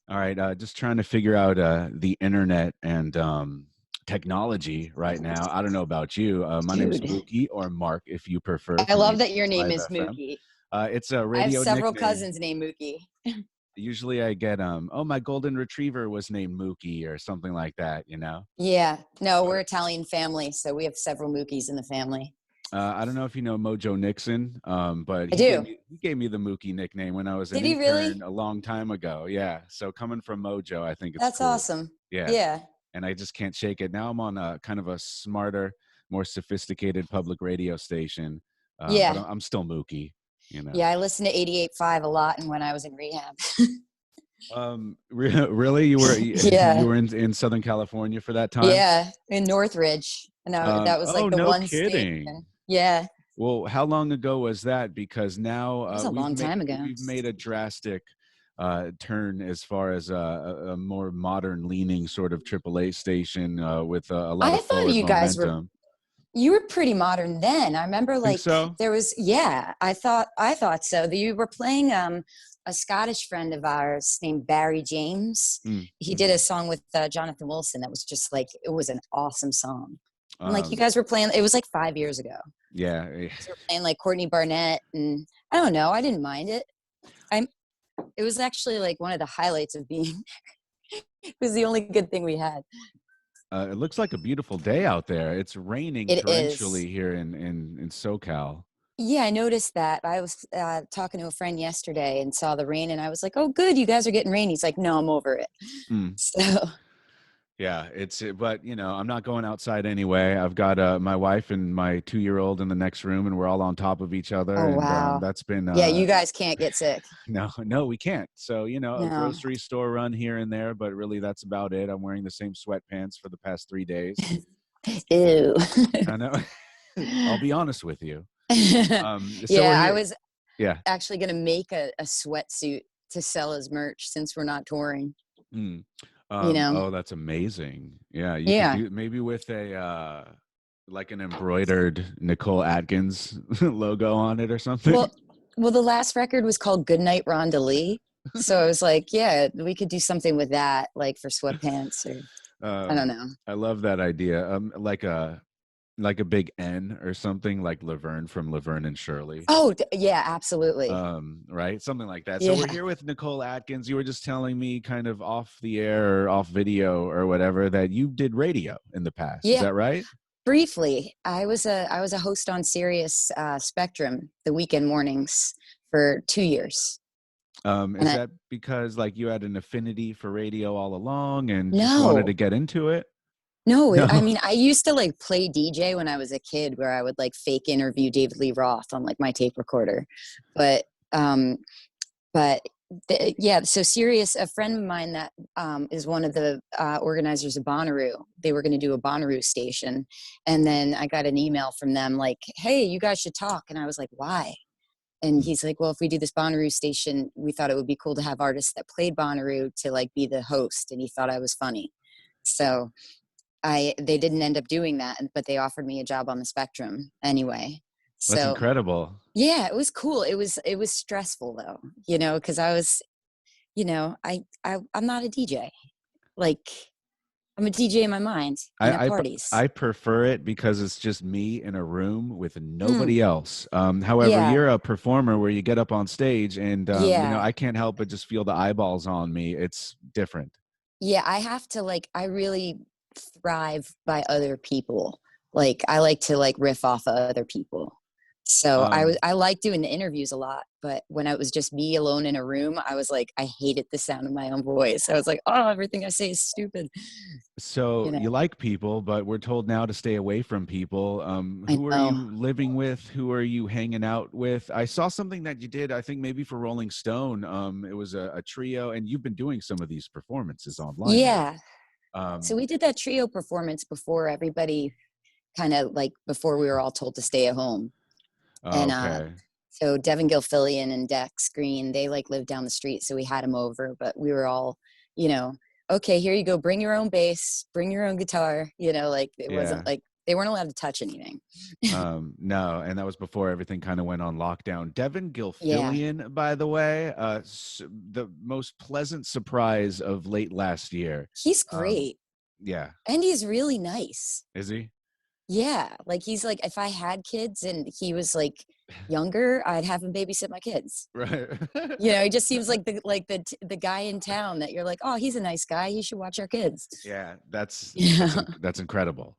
All right, just trying to figure out the internet and technology right now. I don't know about you. My name's Dude, Mookie, or Mark, if you prefer, I from love that your name 88.5 is FM. Mookie. It's a I have radio several nickname. cousins named Mookie. Usually I get, oh, my golden retriever was named Mookie or something like that, you know? Yeah, no, we're But Italian family, so we have several Mookies in the family. I don't know if you know Mojo Nixon, but I he gave do. me the Mookie nickname when I was an Did he intern really? a long time ago. Yeah, so coming from Mojo, I think it's That's cool. awesome. Yeah. Yeah, And I just can't shake it. Now I'm on a kind of a smarter, more sophisticated public radio station, but yeah, I'm still Mookie, you know. yeah. I listened to 88.5 a lot, and when I was in rehab. Really, you Yeah, were in Southern California for that time? yeah, in Northridge, and that was Oh, like the no one kidding. station. Yeah, Well, how long ago was that? Because now it was a long time ago. we've made a drastic turn as far as a more modern leaning sort of AAA station with a lot I of thought forward you guys were momentum. you were pretty modern then. I remember Think like so? there was yeah, I thought so. You were playing a Scottish friend of ours named Barry James. He did Mm-hmm. a song with Jonathan Wilson that was just like it was an awesome song. And like you Um, guys were playing it was like 5 years ago. yeah, You were playing like Courtney Barnett and I don't know, I didn't mind it. I'm it was actually like one of the highlights of being it was the only good thing we had. it looks like a beautiful day out there. It's raining It is. torrentially here in SoCal. Yeah, I noticed that. I was talking to a friend yesterday and saw the rain, and I was like, "Oh, good, you guys are getting rain." He's like, "No, I'm over it." Mm. So, Yeah, but I'm not going outside anyway. I've got my wife and my 2-year-old in the next room, and we're all on top of each other, oh and wow, that's been yeah, you guys can't get sick. no, we can't. So a No, grocery store run here and there, but really that's about it. I'm wearing the same sweatpants for the past 3 days. ew. I know. I'll be honest with you. So we're Yeah, I here. was Yeah. actually gonna make a sweatsuit to sell as merch since we're not touring. Mm. You know? Oh, that's amazing. Yeah, you could Yeah. do maybe with a like an embroidered Nicole Atkins logo on it or something. Well, well, the last record was called Goodnight Rhonda Lee, so I was like, yeah, we could do something with that, like for sweatpants or I don't Um, know. I love that idea. Like a big N or something like Laverne from Laverne and Shirley. Oh, yeah, absolutely. Right, something like that. So we're Yeah. here with Nicole Atkins. You were just telling me kind of off the air or off video or whatever that you did radio in the past. Is Yeah. that right? Briefly, I was a host on Sirius Spectrum the weekend mornings for 2 years. And Is that because like you had an affinity for radio all along and just wanted to no, get into it? no, No. I mean, I used to like play DJ when I was a kid where I would like fake interview David Lee Roth on like my tape recorder. But, um, but yeah, so Sirius, a friend of mine that is one of the organizers of Bonnaroo, they were going to do a Bonnaroo station. And then I got an email from them like, hey, you guys should talk. And I was like, why? And he's like, well, if we do this Bonnaroo station, we thought it would be cool to have artists that played Bonnaroo to like be the host. And he thought I was funny. So they didn't end up doing that, but they offered me a job on the Spectrum anyway. That's So incredible. yeah, it was cool. It was stressful though, because I was, I'm not a DJ. Like I'm a DJ in my mind and at I parties. I prefer it because it's just me in a room with Mm, nobody else. However, yeah, you're a performer where you get up on stage and yeah, I can't help but just feel the eyeballs on me. It's different. yeah. I have to like. I really thrive by other people. Like I like to like riff off of other people. So Um, I like doing the interviews a lot, but when it was just me alone in a room, I was like I hated the sound of my own voice. I was like, oh, everything I say is stupid. so You you know, like people, but we're told now to stay away from people. I Who are know. you living with? Who are you hanging out with? I saw something that you did, I think maybe for Rolling Stone. It was a trio, and you've been doing some of these performances online here. Yeah. So Um, we did that trio performance before everybody kind of like before we were all told to stay at home. And okay. so Devin Gilfillian and Dex Green, they like lived down the street. So we had them over, but we were all, you know, okay, here you go. Bring your own bass, bring your own guitar. Like it wasn't Yeah. like They weren't allowed to touch anything. No, and that was before everything kind of went on lockdown. Devin Yeah, Gilfillian, by the way, the most pleasant surprise of late last year. he's Um, great. yeah, And he's really nice. is he? Yeah, like, he's like, if I had kids and he was, like, younger, I'd have him babysit my kids. Right. You know, he just seems like the guy in town that you're like, "Oh, he's a nice guy, he should watch our kids." Yeah, Yeah. that's incredible.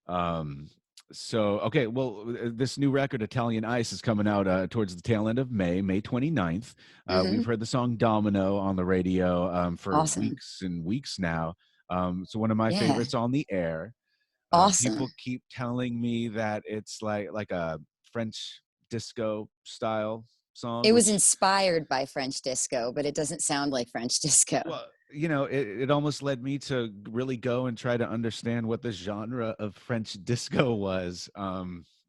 Um, so okay, well, this new record, Italian Ice, is coming out towards the tail end of May, May 29th. We've Mhm. heard the song Domino on the radio for Awesome. weeks and weeks now. So one of my Yeah. favorites on the air. People Awesome. keep telling me that it's like a French disco style song, It was which, inspired by French disco, but it doesn't sound like French disco. well, it almost led me to really go and try to understand what the genre of French disco was.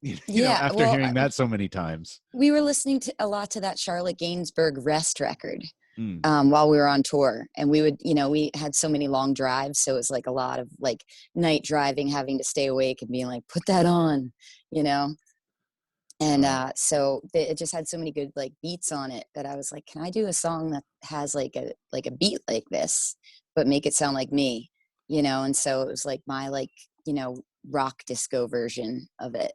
Yeah, After well, hearing that so many times. we were listening to a lot to that Charlotte Gainsbourg Rest record, Mm, while we were on tour, and we had so many long drives, so it was like a lot of like night driving, having to stay awake and being like, "Put that on," you know. And uh, it just had so many good like beats on it that I was like, "Can I do a song that has like a beat like this, but make it sound like me?" You know. And so it was like my like rock disco version of it.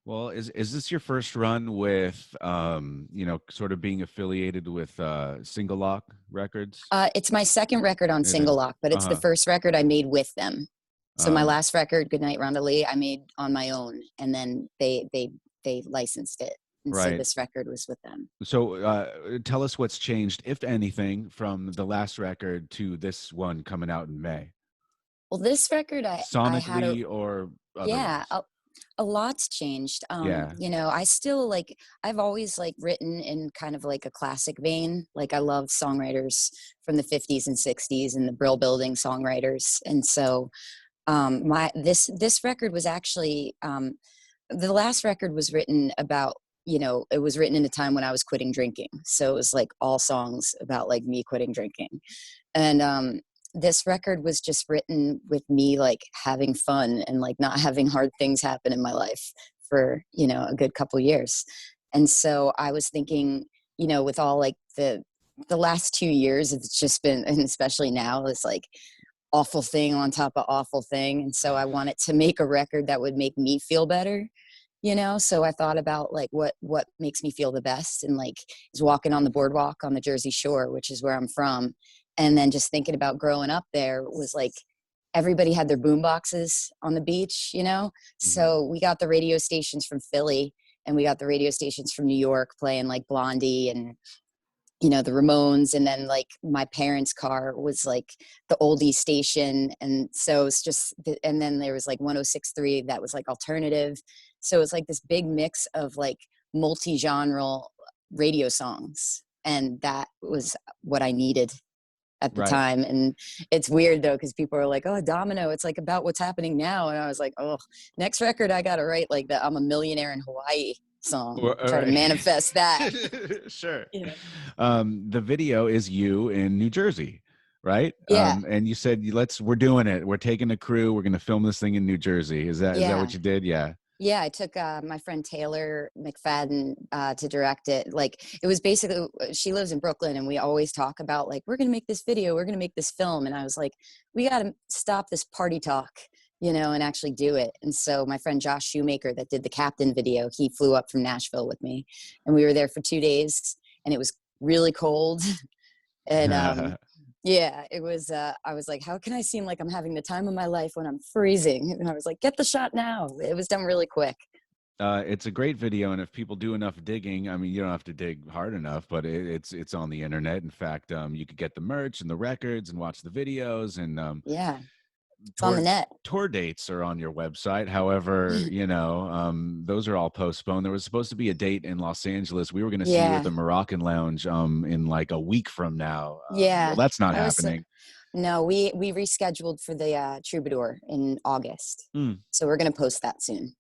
well, is this your first run with sort of being affiliated with Single Lock Records? It's my second record on It Single is. Lock, but it's the Uh-huh. first record I made with them. So my Um, last record, Goodnight Rhonda Lee, I made on my own, and then they licensed it, and so right. this record was with them. So tell us what's changed, if anything, from the last record to this one coming out in May, Well, this record, I had a sonically or yeah, otherwise. a lot's changed. Yeah. I still like I've always like written in kind of like a classic vein. Like I love songwriters from the 50s and 60s and the Brill Building songwriters. And so my this record was actually the last record was written about, it was written in a time when I was quitting drinking. So it was like all songs about like me quitting drinking. And this record was just written with me like having fun and like not having hard things happen in my life for, a good couple years. And so I was thinking, with all like the last 2 years, it's just been, and especially now, it's like awful thing on top of awful thing. And so I wanted to make a record that would make me feel better. So I thought about like what makes me feel the best, and like is walking on the boardwalk on the Jersey Shore, which is where I'm from. And then just thinking about growing up there was like everybody had their boom boxes on the beach. Mhm. So we got the radio stations from Philly, and we got the radio stations from New York playing like Blondie and the Ramones. And then like my parents' car was like the oldie station. And so it's just, and then there was like 1063 that was like alternative. So it's like this big mix of like multi-genre radio songs. And that was what I needed at the Right. time. And it's weird though, because people are like, "Oh, Domino, it's like about what's happening now." And I was like, "Oh, next record I got to write like the I'm a Millionaire in Hawaii song, try to Right. manifest that." Sure. You know? The video is you in New Jersey, right? Yeah. And you said, we're doing it. We're taking a crew. We're going to film this thing in New Jersey. Is that Yeah. what you did? Yeah. Yeah, I took my friend Taylor McFadden to direct it. Like it was basically, she lives in Brooklyn, and we always talk about like, we're going to make this video, we're going to make this film. And I was like, we got to stop this party talk, and actually do it. And so my friend Josh Shoemaker that did the Captain video, he flew up from Nashville with me, and we were there for 2 days, and it was really cold. And yeah, it was I was like, how can I seem like I'm having the time of my life when I'm freezing? And I was like, get the shot now. It was done really quick. It's a great video, and if people do enough digging, I mean, you don't have to dig hard enough, but it's on the internet. In fact, you could get the merch and the records and watch the videos, and Yeah, it's on the tour net. tour dates are on your website. However, those are all postponed. There was supposed to be a date in Los Angeles. We were going to see you at Yeah. the Moroccan Lounge in like a week from now. Well, Yeah. that's not I was so, happening. no, we rescheduled for the Troubadour in August. Mm. So we're going to post that soon.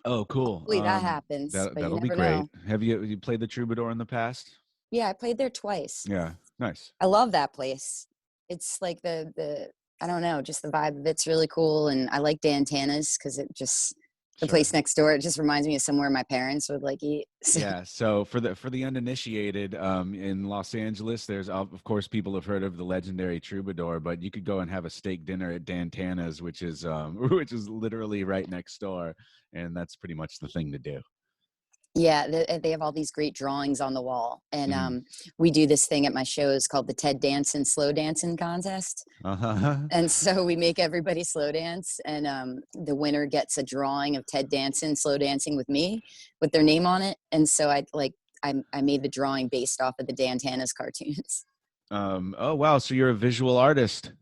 Oh, cool. Hopefully that happens, but you That'll be never great. know. Have you played the Troubadour in the past? Yeah, I played there twice. Yeah, nice. I love that place. It's like the I don't know, just the vibe of it's really cool. And I like Dantana's because the Sure. place next door, it just reminds me of somewhere my parents would like eat. So, Yeah. So for the uninitiated, in Los Angeles, there's of course people have heard of the legendary Troubadour, but you could go and have a steak dinner at Dantana's, which is which is literally right next door, and that's pretty much the thing to do. yeah, they have all these great drawings on the wall. And Mm. we do this thing at my shows called the Ted Danson Slow Dancing Contest. Uh-huh. And so we make everybody slow dance, and the winner gets a drawing of Ted Danson slow dancing with me, with their name on it. And so I made the drawing based off of the Dantana's cartoons. Oh wow, so you're a visual artist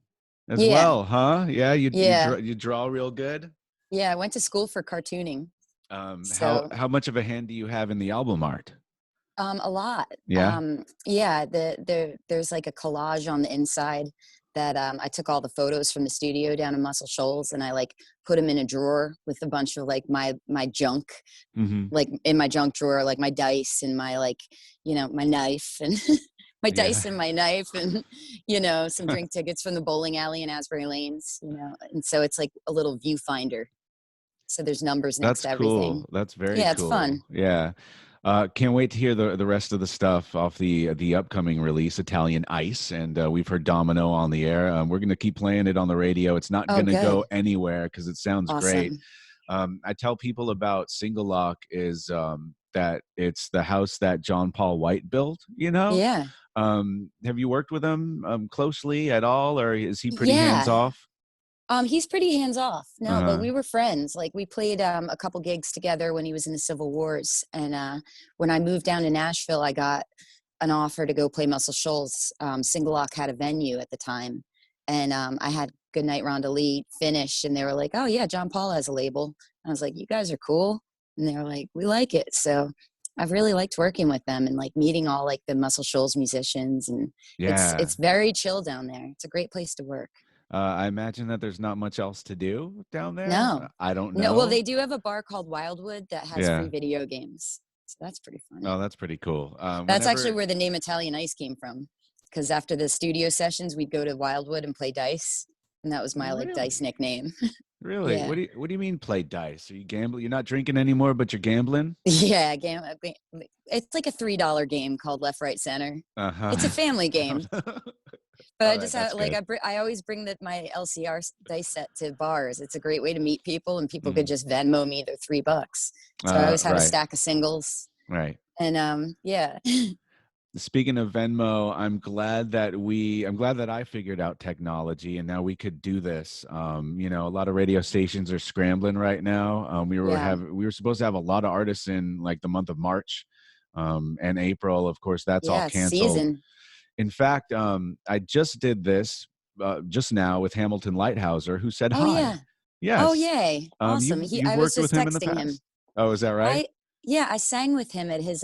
as Yeah, well, huh? Yeah, yeah, you draw real good. yeah. I went to school for cartooning, so How much of a hand do you have in the album art? a lot. Yeah. Yeah, there's like a collage on the inside that I took all the photos from the studio down in Muscle Shoals, and I like put them in a drawer with a bunch of like my junk, Mm-hmm. like in my junk drawer, like my dice and my like, my knife and my Yeah. dice and my knife and some drink tickets from the bowling alley in Asbury Lanes, and so it's like a little viewfinder. So there's numbers next That's to everything. cool. That's very Yeah, it's fun. cool. Yeah. Can't wait to hear the rest of the stuff off the upcoming release, Italian Ice, and we've heard Domino on the air. We're gonna keep playing it on the radio. It's not Oh, gonna go good. anywhere because it sounds great. Awesome. I tell people about Single Lock is that it's the house that John Paul White built. Yeah. Have you worked with him closely at all, or is he pretty hands Yeah. off? He's pretty hands off. No, but Uh, we were friends. Like we played a couple gigs together when he was in the Civil Wars. And when I moved down to Nashville, I got an offer to go play Muscle Shoals. Single Lock had a venue at the time, and I had Goodnight Rhonda Lee finish, and they were like, "Oh yeah, John Paul has a label." I was like, "You guys are cool," and they were like, "We like it." So I've really liked working with them and like meeting all like the Muscle Shoals musicians, and yeah. it's very chill down there. It's a great place to work. I imagine that there's not much else to do down there. No. I don't No, well, they know. do have a bar called Wildwood that has free Yeah. video games. So that's pretty fun. Oh, that's pretty cool. That's actually Whenever where the name Italian Ice came from. Because after the studio sessions, we'd go to Wildwood and play dice. And that was my like really, dice nickname. really, Yeah. what do you mean play dice? Are you gambling? You're not drinking anymore, but you're gambling. Yeah. It's like a $3 game called Left, Right, Center. Uh It's a huh. family game. But All I right, just that's have like good. I always bring my LCR dice set to bars. It's a great way to meet people, and people could Mm. just Venmo me their $3. So I always have a Right, stack of singles. right. And yeah. Speaking of Venmo, I'm glad that I figured out technology and now we could do this. A lot of radio stations are scrambling right now. Yeah. We were supposed to have a lot of artists in like the month of March, and April. Of course, that's all Yeah, it's canceled. season. In fact, I just did this just now with Hamilton Lighthouser, who said Oh hi. yeah. Oh Yes. yay. Awesome. You've I was worked with just him in the texting him. past. Oh, is that right? I Yeah, I sang with him at his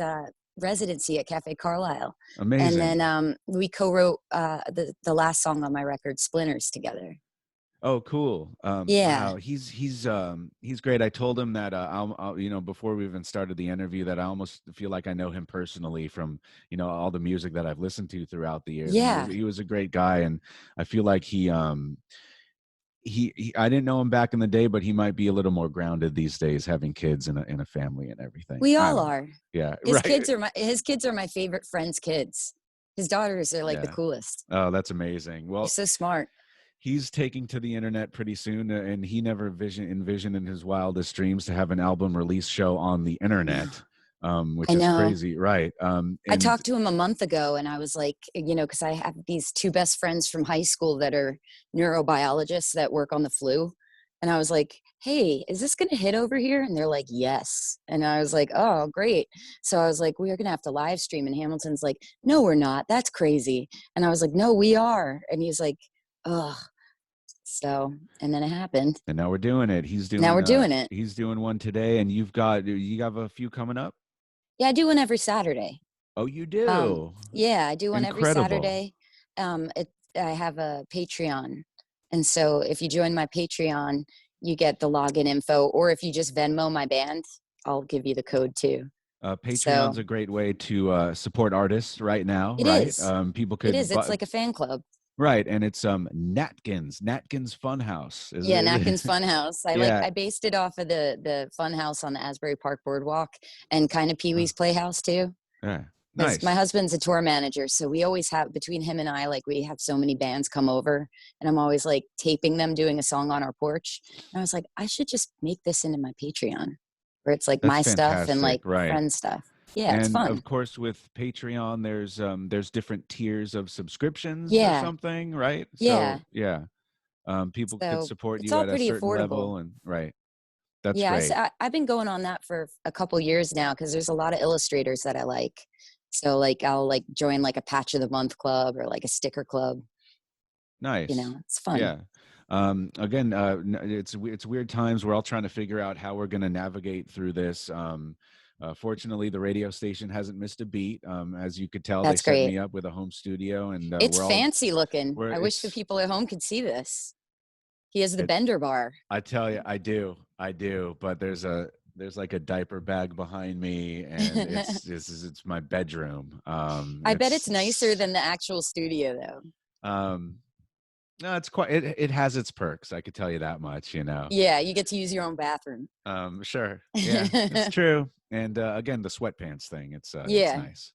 residency at Cafe Carlisle. And then Amazing. we co-wrote the last song on my record, Splinters, together. Oh, cool. Yeah. Wow, he's great. I told him that before we even started the interview, that I almost feel like I know him personally from all the music that I've listened to throughout the years. And Yeah. he was a great guy, and I feel like he I didn't know him back in the day, but he might be a little more grounded these days, having kids and a family and everything. We I all don't know. are. Yeah, His right. kids are my favorite friends' kids. His daughters are like the Yeah. coolest. Oh, that's amazing. They're Well, so smart. he's taking to the internet pretty soon, and he never envisioned in his wildest dreams to have an album release show on the internet, I which is know. crazy, right? I And talked to him a month ago and I was like, because I have these two best friends from high school that are neurobiologists that work on the flu. And I was like, hey, is this going to hit over here? And they're like, yes. And I was like, oh, great. So I was like, we are going to have to live stream. And Hamilton's like, no, we're not. That's crazy. And I was like, no, we are. And he's like, ugh. So, and then it happened. and now we're doing it. Now we're doing it. He's doing one today, and you have a few coming up. Yeah, I do one every Saturday. Oh, you do. Yeah, I do one every Incredible. Saturday. I have a Patreon, and so if you join my Patreon, you get the login info. Or if you just Venmo my band, I'll give you the code too. Patreon's So a great way to support artists right now, it right? is. People It could is. It's like a fan club. Right, and it's Natkins Funhouse. Is Yeah, it? Atkins Funhouse. Yeah. I based it off of the Funhouse on the Asbury Park Boardwalk, and kind of Pee Oh, Wee's Playhouse too. yeah. Because my Nice. husband's a tour manager, so we always have, between him and I, like, we have so many bands come over, and I'm always like taping them doing a song on our porch. And I was like, I should just make this into my Patreon, where it's like That's my stuff and fantastic. like Right. friend stuff. Yeah, it's And fun. of course, with Patreon, there's different tiers of subscriptions or Yeah, something, right? yeah. So yeah, people could So support it's you all at a pretty certain affordable. level, and right. That's Yeah, great. I've been going on that for a couple years now because there's a lot of illustrators that I like. So like I'll like join like a patch of the month club or like a sticker club. You Nice. know, it's fun. Yeah. Again, it's weird times. We're all trying to figure out how we're going to navigate through this. Fortunately, the radio station hasn't missed a beat. As you could tell, they That's set great. me up with a home studio, and It's fancy looking. we're I wish the it's. people at home could see this. He has the It, bender bar. I tell you, I do. But there's like a diaper bag behind me, and it's my bedroom. I bet it's nicer than the actual studio though. Um, no, it's quite. It has its perks. I could tell you that much. You know. Yeah, you get to use your own bathroom. Sure. Yeah, it's true. And again, the sweatpants thing. It's Yeah, nice.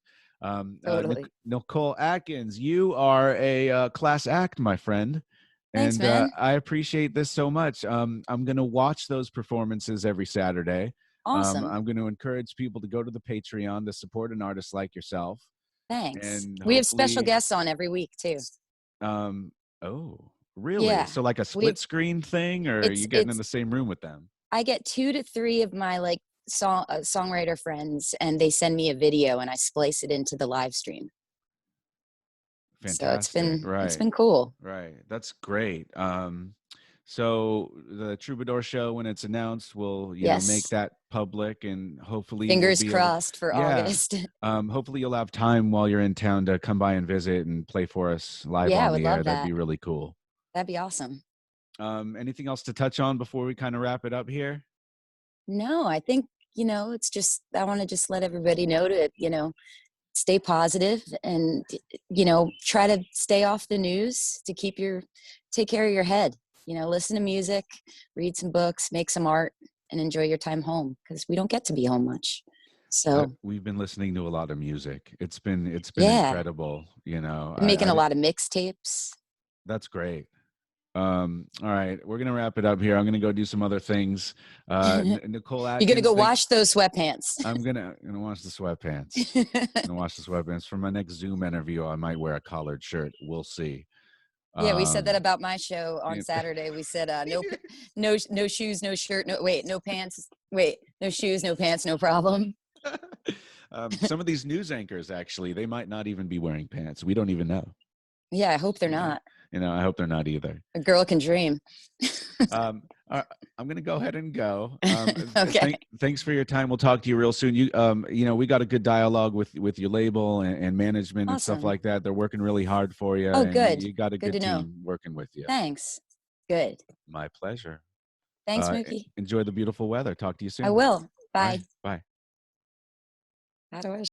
totally. Nicole Atkins, you are a class act, my friend, Thanks, and man. I appreciate this so much. I'm going to watch those performances every Saturday. Awesome. I'm going to encourage people to go to the Patreon to support an artist like yourself, Thanks. and We have special hopefully, guests on every week too. um, oh, really? Yeah. So like a We have split screen thing, or are you getting in it's the same room with them? I get 2 to 3 of my like songwriter friends, and they send me a video and I splice it into the live stream. So Fantastic. it's Right. been cool. Right. That's great. So the Troubadour show, when it's announced, will, make Yes. that public, and hopefully we'll Fingers be able, crossed for yeah. August. Hopefully you'll have time while you're in town to come by and visit and play for us live Yeah, I on would the air. love That'd that. be really cool. That'd be awesome. Anything else to touch on before we kind of wrap it up here? No, I think, it's just, I want to just let everybody know to, stay positive and, try to stay off the news to take care of your head, listen to music, read some books, make some art, and enjoy your time home because we don't get to be home much. So, We've been listening to a lot of music. It's been yeah, incredible. been making a lot of mixtapes. That's great. All right, we're gonna wrap it up here. I'm gonna go do some other things. Nicole You're going to go Atkins, wash those sweatpants. I'm gonna wash the sweatpants. Gonna wash the sweatpants for my next Zoom interview. I might wear a collared shirt. We'll see. Yeah, we said that Um, about my show on you Saturday. We said no shoes, no shirt, no pants. Wait, no shoes, no pants, no problem. some of these news anchors, actually, they might not even be wearing pants. We don't even know. Yeah, I hope they're Yeah. not. I hope they're not either. A girl can dream. Um, I'm going to go ahead and go. Okay. Thanks for your time. We'll talk to you real soon. We got a good dialogue with your label and management and stuff Awesome. like that. They're working really hard for you, Oh, and good. you got a Good good to know. team working with you. Thanks. Good. My pleasure. Thanks, Mookie. Enjoy the beautiful weather. Talk to you I soon. will. Bye. Bye. Bye. How do I